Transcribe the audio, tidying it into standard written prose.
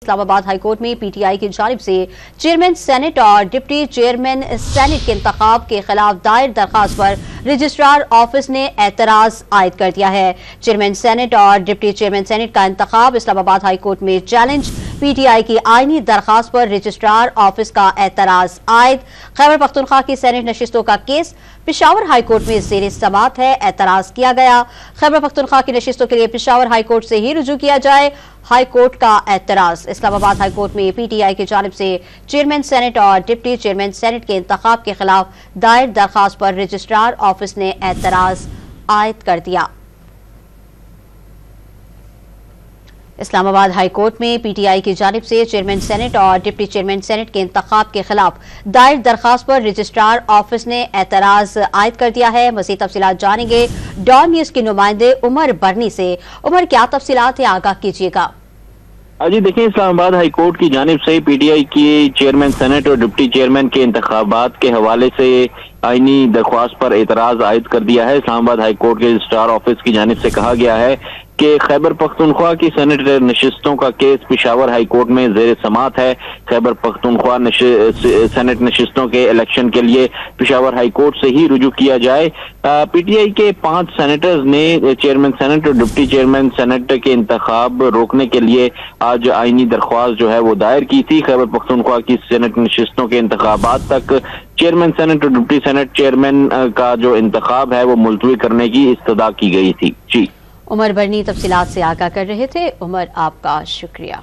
Islamabad high court में PTI की जानिब से चेयरमैन सेनेट और डिप्टी चेयरमैन सेनेट के इंतखाब के खिलाफ दायर दरखास्त पर रजिस्ट्रार ऑफिस ने एतराज आयद कर दिया है। चेयरमैन सेनेट और डिप्टी चेयरमैन सेनेट का इंतखाब इस्लामाबाद हाईकोर्ट में चैलेंज। पीटीआई की आईनी दरखास्त पर रजिस्ट्रार ऑफिस का एतराज आयद। खैबर पख्तूनख्वा की सेनेट नशिस्तों का केस पेशावर हाईकोर्ट में ज़ेर समाअत है। एतराज किया गया खैबर पख्तूनख्वा की नशिस्तों के लिए पेशावर हाईकोर्ट से ही रुजू किया जाए। हाईकोर्ट का एतराज। इस्लामाबाद हाईकोर्ट में पीटीआई की जानिब से चेयरमैन सेनेट और डिप्टी चेयरमैन सेनेट के इंतखाब के खिलाफ दायर दरखास्त पर रजिस्ट्रार ऑफिस ने एतराज आयद कर दिया। इस्लामाबाद हाईकोर्ट में पीटीआई की जानिब से चेयरमैन सेनेट और डिप्टी चेयरमैन सेनेट के इंतखाब के खिलाफ दायर दरखास्त पर रजिस्ट्रार ऑफिस ने एतराज आयद कर दिया है। मज़ीद तफसीलात जानेंगे डॉन न्यूज़ के नुमाइंदे उमर बरनी से। उमर, क्या तफसीलात है, आगाह कीजिएगा। जी देखिए, इस्लामाबाद हाईकोर्ट की जानिब से पीटीआई की चेयरमैन सेनेट और डिप्टी चेयरमैन के इंतखाबात के हवाले से आईनी दरख्वास्त पर एतराज आयद कर दिया है। इस्लामाबाद हाईकोर्ट के रजिस्ट्रार ऑफिस की जानिब से कहा गया है कि खैबर पख्तूनख्वा की सेनेट नशिस्तों का केस पेशावर हाईकोर्ट में ज़ेर समाअत है। खैबर पख्तूनख्वा सेनेट नशिस्तों के इलेक्शन के लिए पेशावर हाईकोर्ट से ही रुजू किया जाए। पीटीआई के 5 सेनेटर्स ने चेयरमैन सेनेट और डिप्टी चेयरमैन सेनेट के इंतखाब रोकने के लिए आज आईनी दरख्वास्त जो है वो दायर की थी। खैबर पख्तूनख्वा की सेनेट नशिस्तों के इंतखाबात तक चेयरमैन सेनेट और डिप्टी सेनेट चेयरमैन का जो इंतखाब है वो मुलतवी करने की इस्तदा की गई थी। जी, उमर बरनी तफसीलात से आगाह कर रहे थे। उमर, आपका शुक्रिया।